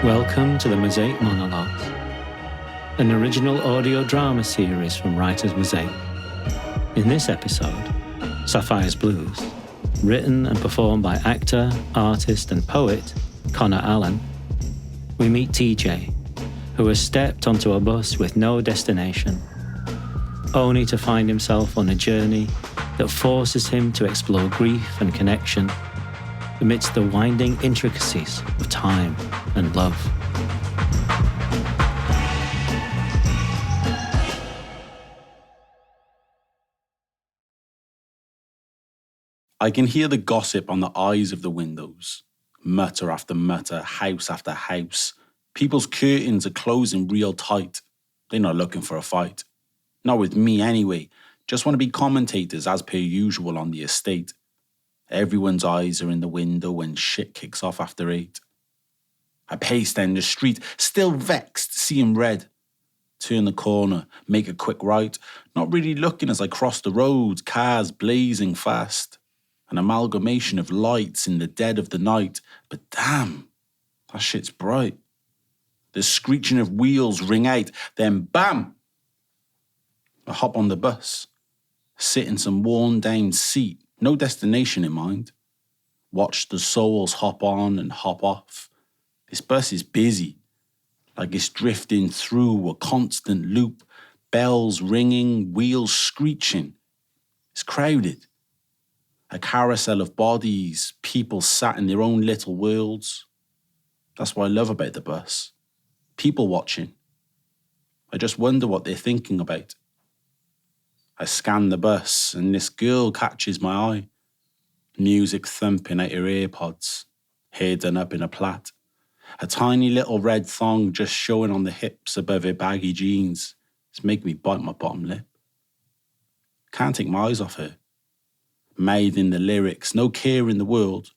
Welcome to the Mosaic Monologues, an original audio drama series from Writers Mosaic. In this episode, Sapphire's Blues, written and performed by actor, artist and poet Connor Allen, we meet TJ, who has stepped onto a bus with no destination, only to find himself on a journey that forces him to explore grief and connection amidst the winding intricacies of time and love. I can hear the gossip on the eyes of the windows. Mutter after mutter, house after house. People's curtains are closing real tight. They're not looking for a fight. Not with me anyway. Just want to be commentators as per usual on the estate. Everyone's eyes are in the window when shit kicks off after 8. I pace down the street, still vexed, seeing red. Turn the corner, make a quick right, not really looking as I cross the road, cars blazing fast. An amalgamation of lights in the dead of the night, but damn, that shit's bright. The screeching of wheels ring out, then bam! I hop on the bus, sit in some worn down seat, no destination in mind. Watch the souls hop on and hop off. This bus is busy, like it's drifting through a constant loop, bells ringing, wheels screeching. It's crowded. A carousel of bodies, people sat in their own little worlds. That's what I love about the bus. People watching. I just wonder what they're thinking about. I scan the bus and this girl catches my eye. Music thumping at her earpods, hair done up in a plait. A tiny little red thong just showing on the hips above her baggy jeans. It's making me bite my bottom lip. Can't take my eyes off her. Mouthing the lyrics, no care in the world.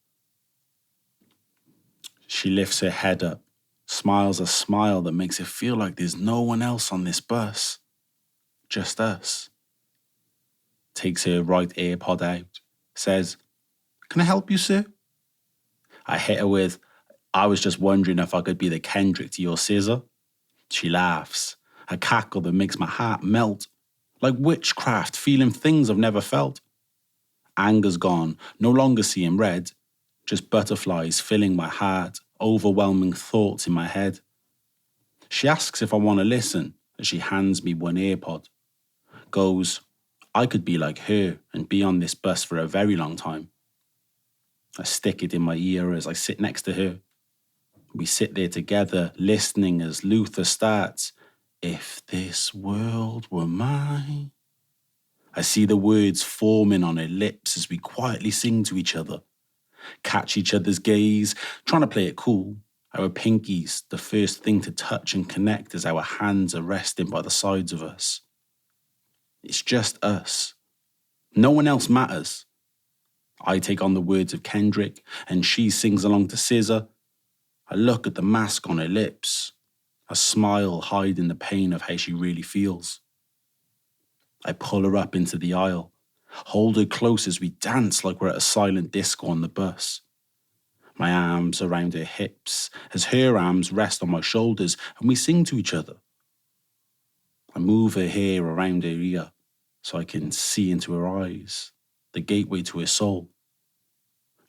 She lifts her head up, smiles a smile that makes it feel like there's no one else on this bus. Just us. Takes her right earpod out, says, "Can I help you, sir?" I hit her with, "I was just wondering if I could be the Kendrick to your scissor." She laughs, a cackle that makes my heart melt, like witchcraft, feeling things I've never felt. Anger's gone, no longer seeing red, just butterflies filling my heart, overwhelming thoughts in my head. She asks if I want to listen as she hands me one earpod. Goes, "I could be like her and be on this bus for a very long time." I stick it in my ear as I sit next to her. We sit there together, listening as Luther starts, "If this world were mine." I see the words forming on her lips as we quietly sing to each other, catch each other's gaze, trying to play it cool. Our pinkies, the first thing to touch and connect as our hands are resting by the sides of us. It's just us. No one else matters. I take on the words of Kendrick, and she sings along to SZA. I look at the mask on her lips, a smile hiding the pain of how she really feels. I pull her up into the aisle, hold her close as we dance like we're at a silent disco on the bus. My arms around her hips as her arms rest on my shoulders and we sing to each other. I move her hair around her ear so I can see into her eyes, the gateway to her soul.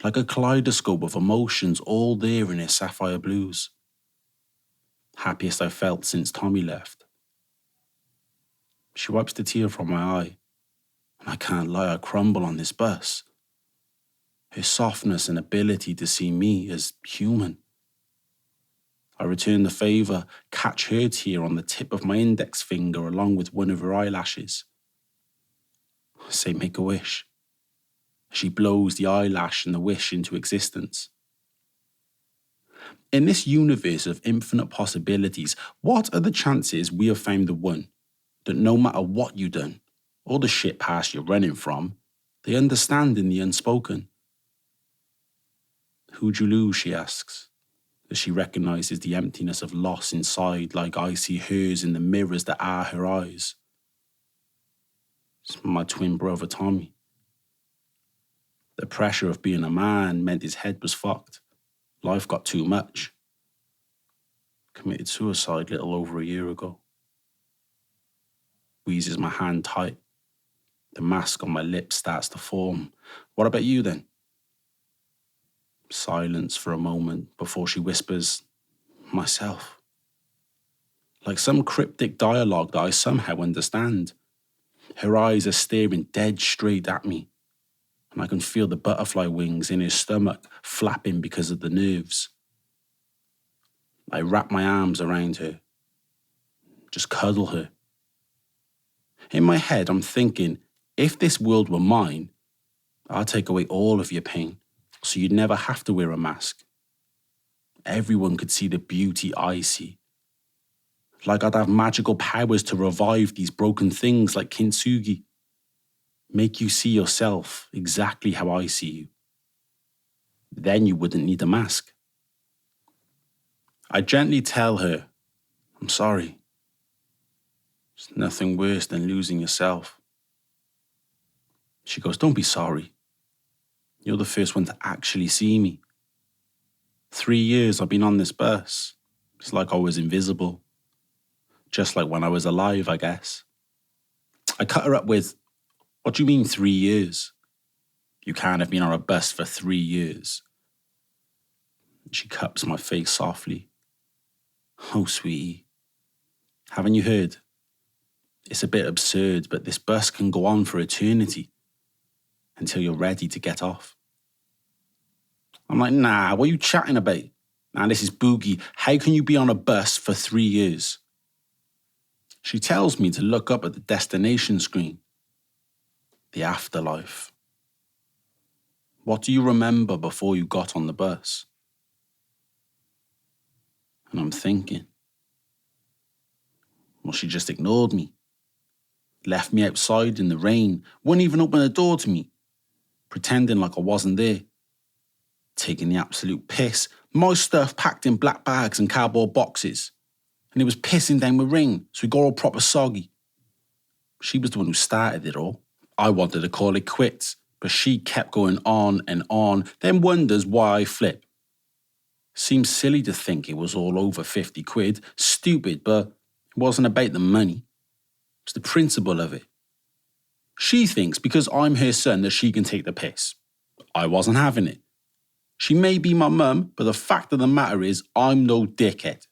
Like a kaleidoscope of emotions all there in her Sapphire Blues. Happiest I've felt since Tommy left. She wipes the tear from my eye, and I can't lie, I crumble on this bus. Her softness and ability to see me as human. I return the favour, catch her tear on the tip of my index finger along with one of her eyelashes. I say, "Make a wish." She blows the eyelash and the wish into existence. In this universe of infinite possibilities, what are the chances we have found the one that no matter what you've done, or the shit past you're running from, they understand in the unspoken? "Who'd you lose?" she asks, as she recognises the emptiness of loss inside like I see hers in the mirrors that are her eyes. "It's and my twin brother Tommy. The pressure of being a man meant his head was fucked. Life got too much. Committed suicide little over a year ago. Squeezes my hand tight. The mask on my lips starts to form. What about you then? Silence for a moment before she whispers, myself. Like some cryptic dialogue that I somehow understand. Her eyes are staring dead straight at me, and I can feel the butterfly wings in his stomach flapping because of the nerves. I wrap my arms around her, just cuddle her. In my head, I'm thinking, if this world were mine, I'd take away all of your pain, so you'd never have to wear a mask. Everyone could see the beauty I see. Like I'd have magical powers to revive these broken things like kintsugi. Make you see yourself exactly how I see you. Then you wouldn't need a mask. I gently tell her, I'm sorry. It's nothing worse than losing yourself. She goes, don't be sorry. You're the first one to actually see me. 3 years I've been on this bus. It's like I was invisible. Just like when I was alive, I guess. I cut her up with, what do you mean 3 years? You can't have been on a bus for 3 years. She cups my face softly. Oh, sweetie. Haven't you heard? It's a bit absurd, but this bus can go on for eternity until you're ready to get off. I'm like, nah, what are you chatting about? Nah, this is boogie. How can you be on a bus for 3 years? She tells me to look up at the destination screen. The afterlife. What do you remember before you got on the bus? And I'm thinking, well, she just ignored me. Left me outside in the rain, wouldn't even open the door to me, pretending like I wasn't there. Taking the absolute piss, my stuff packed in black bags and cardboard boxes. And it was pissing down with rain, so we got all proper soggy. She was the one who started it all. I wanted to call it quits, but she kept going on and on, then wonders why I flip. Seems silly to think it was all over 50 quid. Stupid, but it wasn't about the money. It's the principle of it. She thinks because I'm her son that she can take the piss. I wasn't having it. She may be my mum, but the fact of the matter is I'm no dickhead.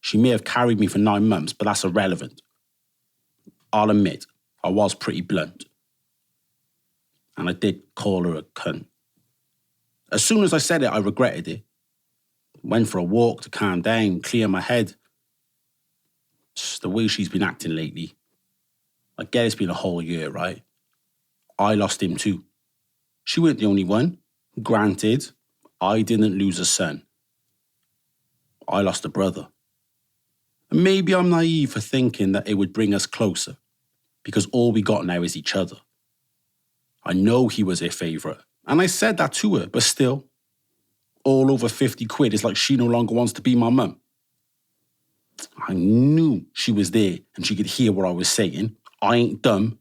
She may have carried me for 9 months, but that's irrelevant. I'll admit, I was pretty blunt. And I did call her a cunt. As soon as I said it, I regretted it. Went for a walk to calm down, clear my head. Just the way she's been acting lately. I get it's been a whole year, right? I lost him too. She weren't the only one. Granted, I didn't lose a son. I lost a brother. And maybe I'm naive for thinking that it would bring us closer, because all we got now is each other. I know he was her favourite, and I said that to her, but still, all over 50 quid is like she no longer wants to be my mum. I knew she was there and she could hear what I was saying. I ain't dumb.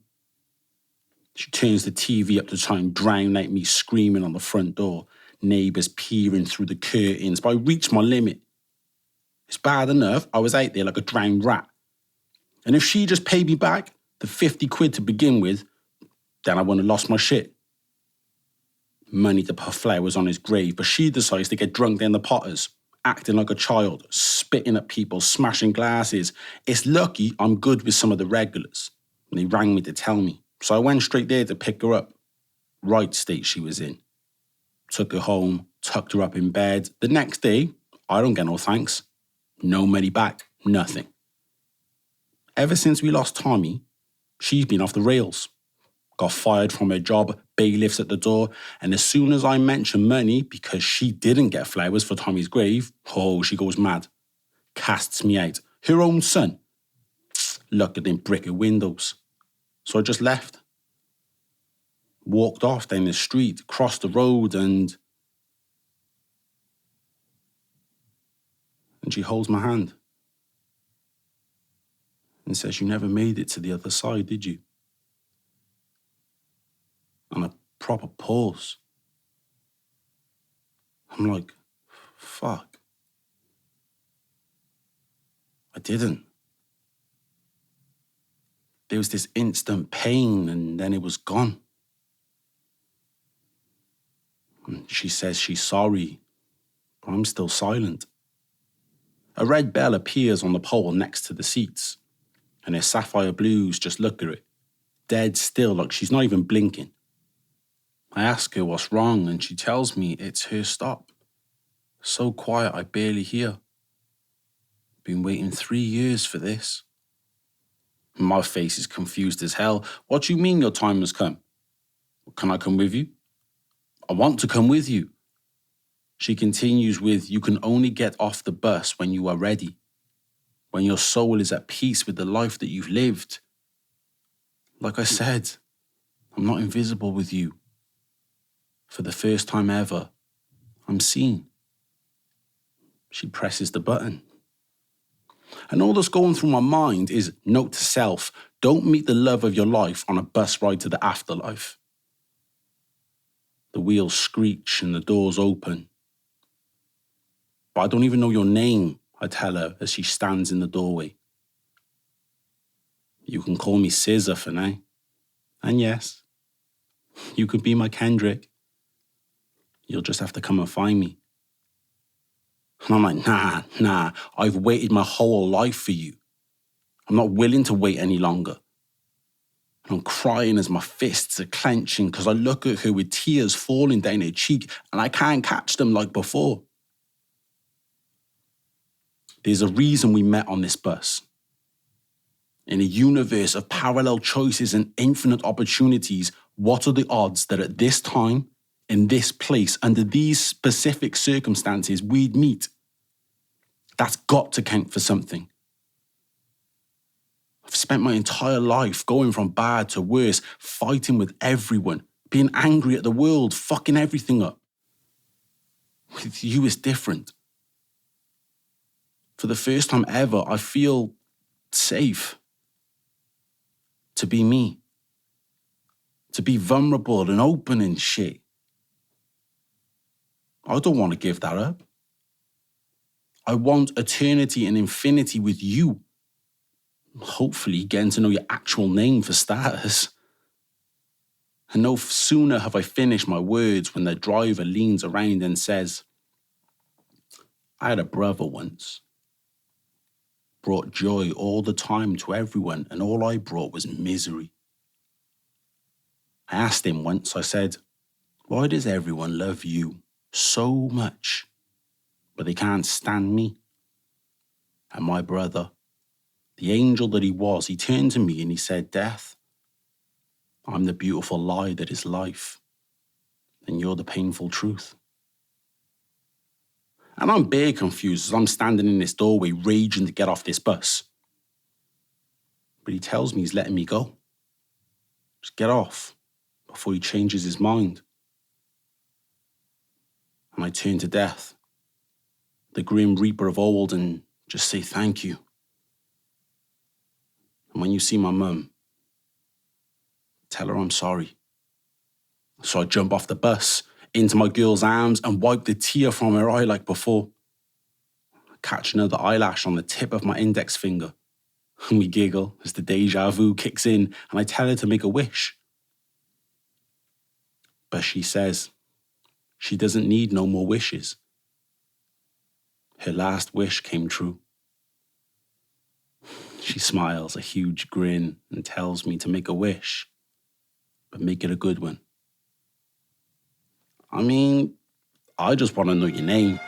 She turns the TV up to try and drown out me screaming on the front door, neighbours peering through the curtains, but I reached my limit. It's bad enough I was out there like a drowned rat. And if she just paid me back the 50 quid to begin with, then I wouldn't have lost my shit. Money to put flowers on his grave, but she decides to get drunk down the Potters, acting like a child, spitting at people, smashing glasses. It's lucky I'm good with some of the regulars. And they rang me to tell me. So I went straight there to pick her up. Right state she was in. Took her home, tucked her up in bed. The next day, I don't get no thanks. No money back, nothing. Ever since we lost Tommy, she's been off the rails. Got fired from her job, bailiffs at the door, and as soon as I mention money, because she didn't get flowers for Tommy's grave, oh, she goes mad. Casts me out. Her own son. Look at them brick windows. So I just left. Walked off down the street, crossed the road, and she holds my hand and says, you never made it to the other side, did you? and a proper pause. I'm like, fuck. I didn't. There was this instant pain and then it was gone. And she says she's sorry, but I'm still silent. A red bell appears on the pole next to the seats, and her sapphire blues just look at it, dead still, like she's not even blinking. I ask her what's wrong, and she tells me it's her stop. So quiet I barely hear. Been waiting 3 years for this. My face is confused as hell. What do you mean your time has come? Can I come with you? I want to come with you. She continues with, you can only get off the bus when you are ready, when your soul is at peace with the life that you've lived. Like I said, I'm not invisible with you. For the first time ever, I'm seen. She presses the button. And all that's going through my mind is, note to self, don't meet the love of your life on a bus ride to the afterlife. The wheels screech and the doors open. But I don't even know your name, I tell her as she stands in the doorway. You can call me Scissor for now. And yes, you could be my Kendrick. You'll just have to come and find me. And I'm like, nah, I've waited my whole life for you. I'm not willing to wait any longer. And I'm crying as my fists are clenching because I look at her with tears falling down her cheek and I can't catch them like before. There's a reason we met on this bus. In a universe of parallel choices and infinite opportunities, what are the odds that at this time, in this place, under these specific circumstances, we'd meet? That's got to count for something. I've spent my entire life going from bad to worse, fighting with everyone, being angry at the world, fucking everything up. With you, it's different. For the first time ever, I feel safe to be me, to be vulnerable and open and shit. I don't want to give that up. I want eternity and infinity with you. Hopefully getting to know your actual name for starters. And no sooner have I finished my words when the driver leans around and says, I had a brother once. Brought joy all the time to everyone, and all I brought was misery. I asked him once, I said, why does everyone love you so much, but they can't stand me? And my brother, the angel that he was, he turned to me and he said, Death, I'm the beautiful lie that is life, and you're the painful truth. And I'm bare confused as I'm standing in this doorway raging to get off this bus. But he tells me he's letting me go. Just get off before he changes his mind. And I turn to Death, the grim reaper of old, and just say thank you. And when you see my mum, tell her I'm sorry. So I jump off the bus, into my girl's arms and wipe the tear from her eye like before. I catch another eyelash on the tip of my index finger. And we giggle as the deja vu kicks in and I tell her to make a wish. But she says she doesn't need no more wishes. Her last wish came true. She smiles a huge grin and tells me to make a wish, but make it a good one. I mean, I just want to know your name.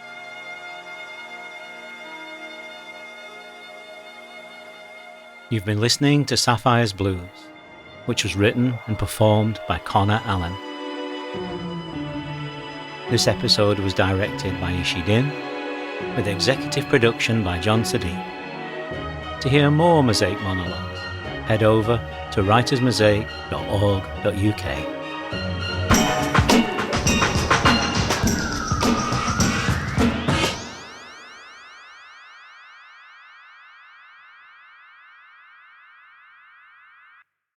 You've been listening to Sapphire's Blues, which was written and performed by Connor Allen. This episode was directed by Ishi Din, with executive production by John Sadiq. To hear more Mosaic monologues, head over to writersmosaic.org.uk.